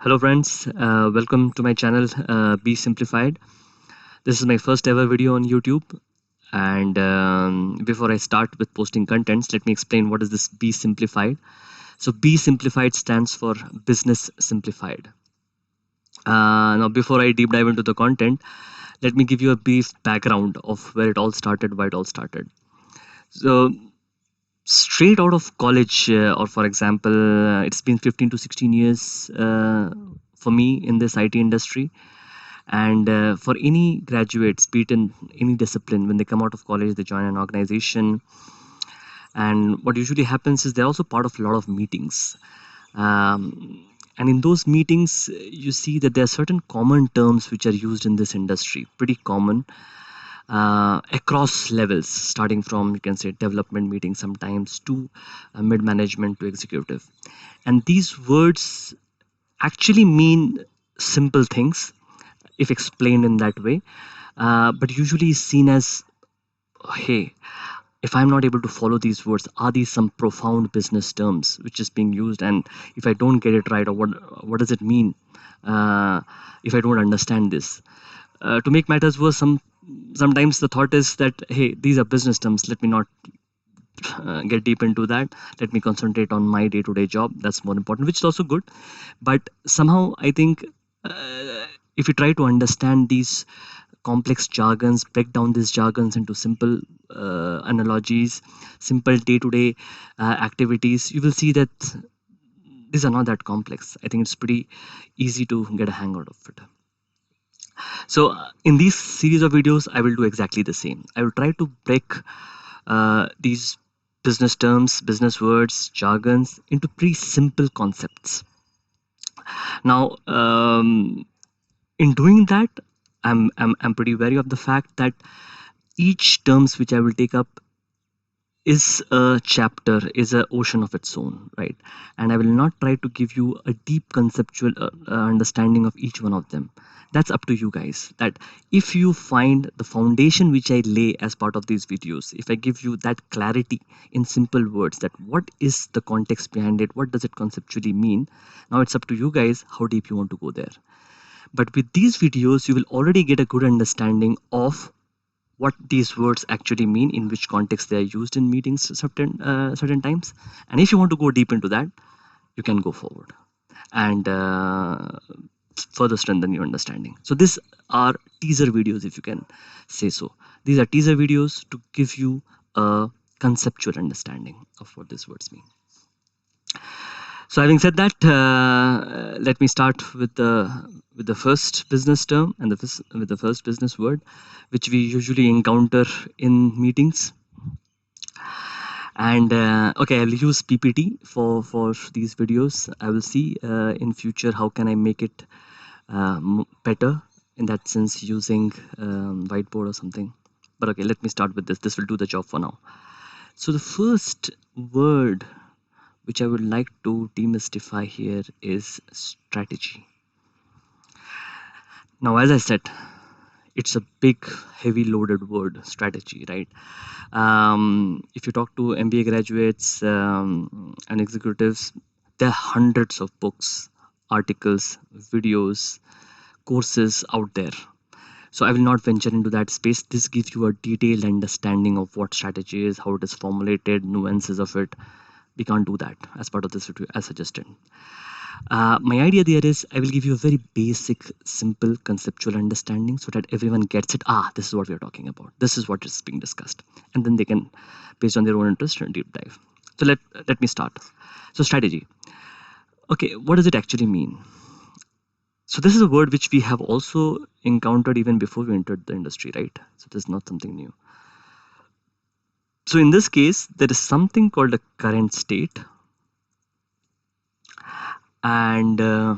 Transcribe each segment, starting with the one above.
Hello, friends. Welcome to my channel, B-simplified. This is my first ever video on YouTube. And before I start with posting contents, let me explain what is this B-simplified. So B-simplified stands for Business Simplified. Now, before I deep dive into the content, let me give you a brief background of where it all started, why it all started. So straight out of college, or for example, it's been 15 to 16 years for me in this IT industry. And for any graduates, be it in any discipline, when they come out of college, they join an organization. And what usually happens is they're also part of a lot of meetings. And in those meetings, you see that there are certain common terms which are used in this industry, pretty common across levels, starting from, you can say, development meetings sometimes to mid management to executive. And these words actually mean simple things if explained in that way, but usually is seen as, hey, if I'm not able to follow these words, are these some profound business terms which is being used? And if I don't get it right, or what does it mean if I don't understand this? To make matters worse, sometimes the thought is that, hey, these are business terms. Let me not get deep into that. Let me concentrate on my day-to-day job. That's more important, which is also good. But somehow I think if you try to understand these complex jargons, break down these jargons into simple analogies, simple day-to-day activities, you will see that these are not that complex. I think it's pretty easy to get a hang out of it. So in these series of videos, I will do exactly the same. I will try to break these business terms, business words, jargons into pretty simple concepts. Now, in doing that, I'm pretty wary of the fact that each terms which I will take up is a chapter, is an ocean of its own, right? And I will not try to give you a deep conceptual understanding of each one of them. That's up to you guys. That if you find the foundation which I lay as part of these videos, if I give you that clarity in simple words, that what is the context behind it, what does it conceptually mean, now it's up to you guys how deep you want to go there. But with these videos, you will already get a good understanding of what these words actually mean, in which context they are used in meetings certain times. And if you want to go deep into that, you can go forward and further strengthen your understanding. So these are teaser videos, if you can say so. These are teaser videos to give you a conceptual understanding of what these words mean. So having said that, let me start with the first business term and with the first business word, which we usually encounter in meetings. And okay, I'll use PPT for these videos. I will see in future how can I make it better in that sense, using whiteboard or something. But okay, let me start with this. This will do the job for now. So the first word which I would like to demystify here is strategy. Now, as I said, it's a big, heavy loaded word, strategy, right? If you talk to MBA graduates and executives, there are hundreds of books, articles, videos, courses out there. So I will not venture into that space. This gives you a detailed understanding of what strategy is, how it is formulated, nuances of it. We can't do that as part of this video as suggested. My idea there is I will give you a very basic, simple, conceptual understanding so that everyone gets it. This is what we are talking about. This is what is being discussed. And then they can, based on their own interest, deep dive. So let me start. So strategy. Okay, what does it actually mean? So this is a word which we have also encountered even before we entered the industry, right? So this is not something new. So in this case, there is something called a current state. And there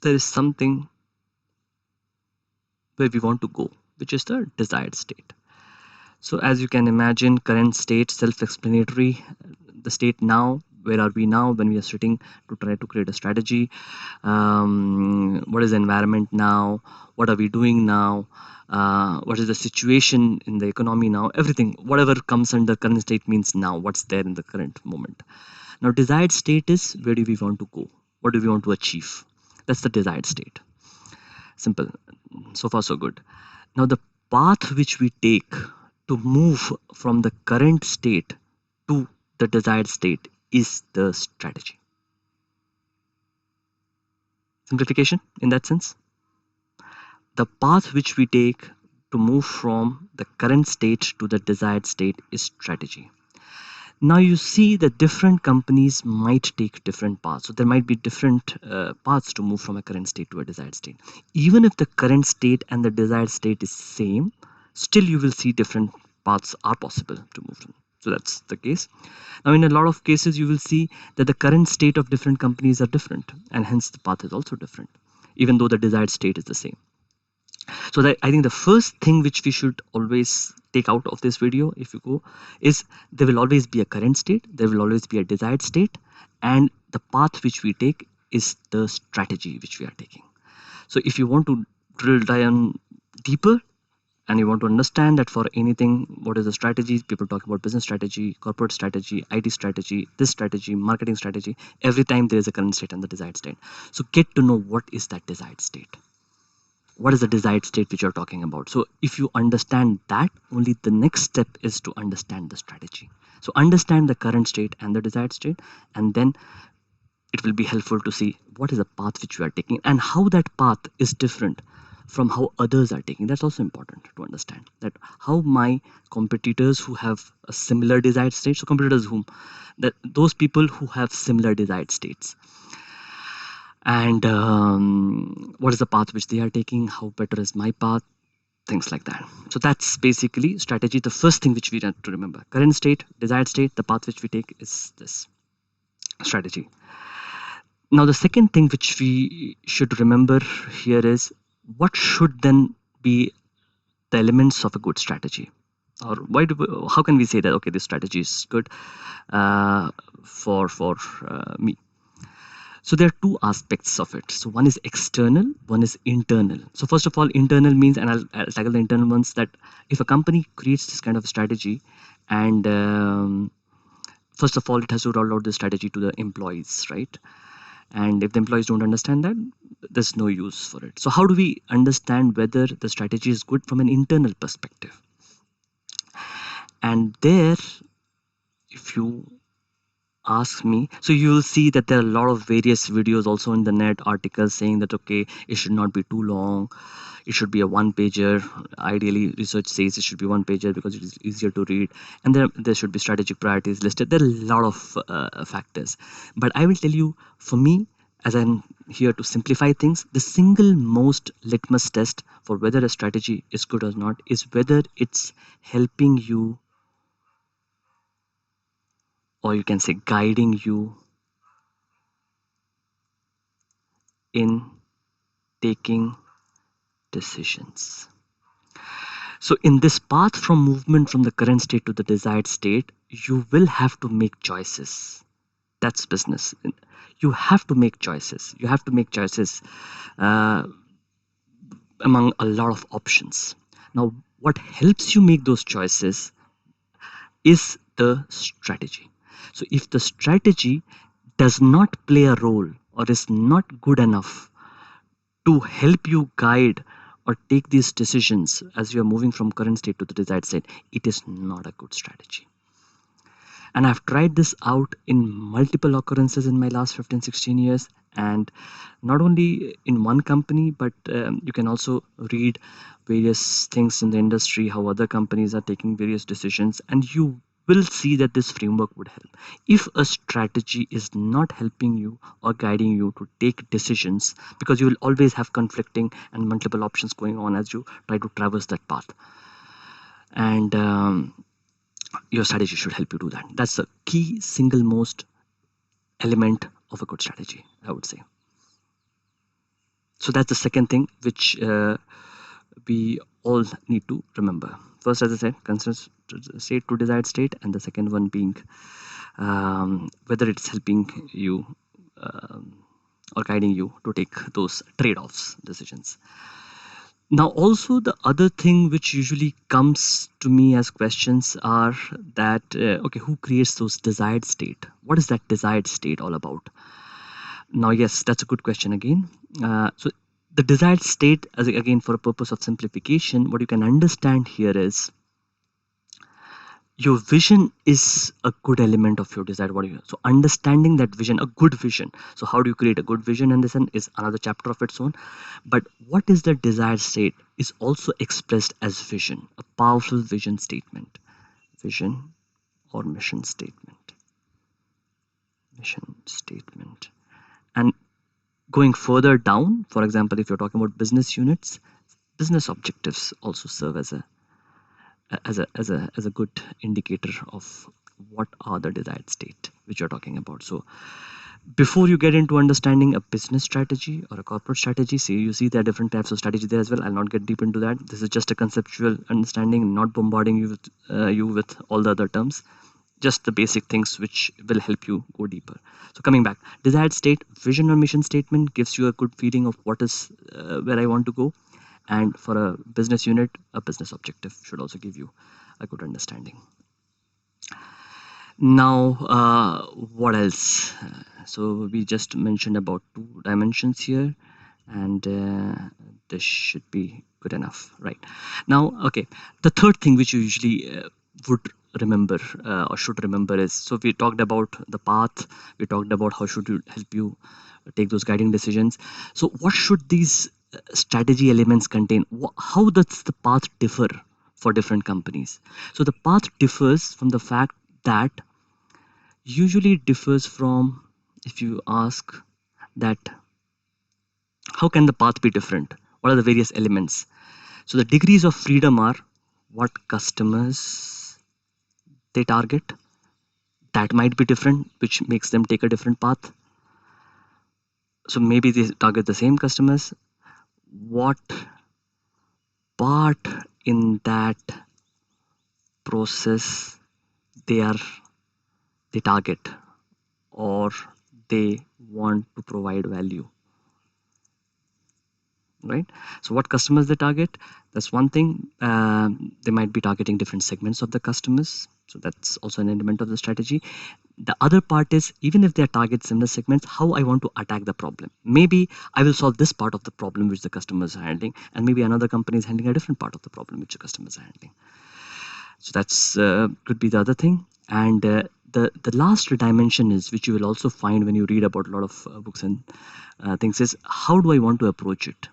is something where we want to go, which is the desired state. So as you can imagine, current state, self-explanatory. The state now, where are we now when we are sitting to try to create a strategy? What is the environment now? What are we doing now? What is the situation in the economy now? Everything, whatever comes under current state means now, what's there in the current moment. Now, desired state is where do we want to go? What do we want to achieve? That's the desired state. Simple. So far, so good. Now, the path which we take to move from the current state to the desired state is the strategy. Simplification in that sense. The path which we take to move from the current state to the desired state is strategy. Now you see that different companies might take different paths. So there might be different paths to move from a current state to a desired state. Even if the current state and the desired state is same, still you will see different paths are possible to move from. So that's the case. Now in a lot of cases you will see that the current state of different companies are different, and hence the path is also different, even though the desired state is the same. So that I think the first thing which we should always take out of this video, if you go, is there will always be a current state, there will always be a desired state, and the path which we take is the strategy which we are taking. So if you want to drill down deeper and you want to understand that for anything, what is the strategy? People talk about business strategy, corporate strategy, IT strategy, this strategy, marketing strategy. Every time there is a current state and the desired state. So get to know what is that desired state. What is the desired state which you're talking about? So if you understand that, only the next step is to understand the strategy. So understand the current state and the desired state, and then it will be helpful to see what is the path which you are taking and how that path is different from how others are taking. That's also important to understand, that how my competitors who have a similar desired state, so competitors whom, that those people who have similar desired states, and what is the path which they are taking, how better is my path, things like that. So that's basically strategy. The first thing which we have to remember: current state, desired state, the path which we take is this strategy. Now the second thing which we should remember here is what should then be the elements of a good strategy, or how can we say that okay, this strategy is good for me. So there are two aspects of it. So one is external, one is internal. So first of all, internal means, and I'll tackle the internal ones, that if a company creates this kind of strategy, and first of all, it has to roll out the strategy to the employees, right? And if the employees don't understand that, there's no use for it. So how do we understand whether the strategy is good from an internal perspective? And there, if you ask me, so you will see that there are a lot of various videos also in the net, articles saying that okay, it should not be too long, it should be a one pager. Ideally, research says it should be one pager because it is easier to read, and there should be strategic priorities listed. There are a lot of factors, but I will tell you, for me, as I'm here to simplify things, the single most litmus test for whether a strategy is good or not is whether it's helping you, or you can say guiding you, in taking decisions. So in this path from movement from the current state to the desired state, you will have to make choices. That's business. You have to make choices. You have to make choices among a lot of options. Now, what helps you make those choices is the strategy. So if the strategy does not play a role or is not good enough to help you guide or take these decisions as you are moving from current state to the desired state, it is not a good strategy. And I've tried this out in multiple occurrences in my last 15-16 years, and not only in one company, but you can also read various things in the industry, how other companies are taking various decisions, and you will see that this framework would help. If a strategy is not helping you or guiding you to take decisions, because you will always have conflicting and multiple options going on as you try to traverse that path, and your strategy should help you do that. That's the key single most element of a good strategy, I would say. So that's the second thing which we all need to remember. First, as I said, constant state to desired state, and the second one being whether it's helping you or guiding you to take those trade-offs decisions. Now, also the other thing which usually comes to me as questions are that, okay, who creates those desired state? What is that desired state all about? Now, yes, that's a good question again. So, the desired state, as again, for a purpose of simplification, what you can understand here is your vision is a good element of your desire. What do you, so understanding that vision, a good vision. So how do you create a good vision? And this one is another chapter of its own. But what is the desired state is also expressed as vision, a powerful vision statement. Vision or mission statement. Mission statement. And going further down, for example, if you're talking about business units, business objectives also serve as a good indicator of what are the desired state which you're talking about. So before you get into understanding a business strategy or a corporate strategy, see, you see there are different types of strategy there as well. I'll not get deep into that. This is just a conceptual understanding, not bombarding you with all the other terms, just the basic things which will help you go deeper. So coming back, desired state, vision or mission statement gives you a good feeling of what is where I want to go. And for a business unit, a business objective should also give you a good understanding. Now, what else? So we just mentioned about two dimensions here, and this should be good enough, right? Now, okay, the third thing which you usually would remember or should remember is, so we talked about the path, we talked about how should you help you take those guiding decisions. So what should these strategy elements contain? How does the path differ for different companies? So the path differs from the fact that usually it differs from, if you ask that how can the path be different, what are the various elements. So the degrees of freedom are what customers they target, that might be different, which makes them take a different path. So maybe they target the same customers. What part in that process they are they target, or they want to provide value, right? So what customers they target, that's one thing. They might be targeting different segments of the customers, so that's also an element of the strategy. The other part is, even if they are target similar segments, how I want to attack the problem. Maybe I will solve this part of the problem which the customers are handling, and maybe another company is handling a different part of the problem which the customers are handling. So that's could be the other thing. And the last dimension is, which you will also find when you read about a lot of books and things, is how do I want to approach it.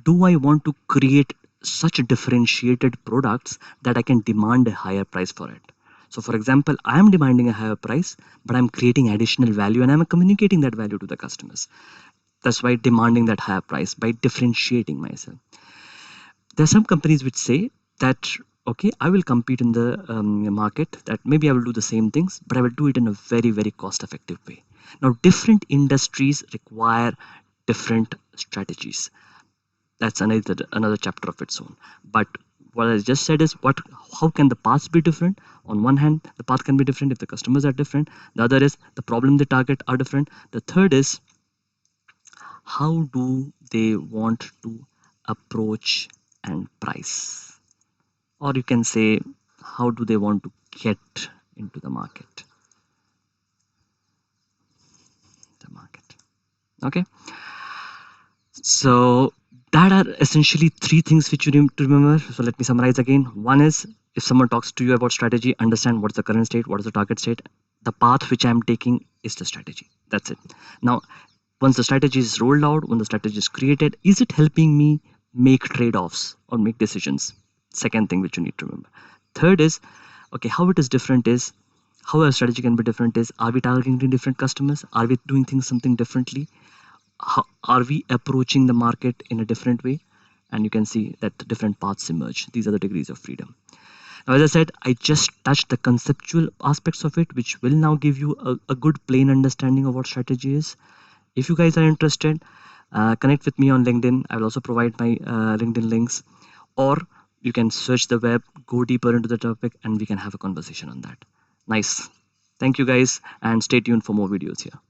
Do I want to create such differentiated products that I can demand a higher price for it? So, for example, I am demanding a higher price, but I'm creating additional value and I'm communicating that value to the customers. That's why demanding that higher price by differentiating myself. There are some companies which say that, okay, I will compete in the market, that maybe I will do the same things, but I will do it in a very, very cost effective way. Now, different industries require different strategies. That's another chapter of its own. But what I just said is, what how can the paths be different? On one hand, the path can be different if the customers are different. The other is the problem they target are different. The third is, how do they want to approach and price, or you can say, how do they want to get into the market. Okay, so that are essentially three things which you need to remember. So let me summarize again. One is, if someone talks to you about strategy, understand what's the current state, what is the target state. The path which I'm taking is the strategy. That's it. Now, once the strategy is rolled out, when the strategy is created, is it helping me make trade-offs or make decisions? Second thing which you need to remember. Third is, okay, how it is different is, how a strategy can be different is, are we targeting different customers? Are we doing things something differently? How, are we approaching the market in a different way? And you can see that different paths emerge. These are the degrees of freedom. Now, as I said, I just touched the conceptual aspects of it, which will now give you a good plain understanding of what strategy is. If you guys are interested, connect with me on LinkedIn. I will also provide my LinkedIn links, or you can search the web, go deeper into the topic, and we can have a conversation on that. Nice. Thank you guys, and stay tuned for more videos here.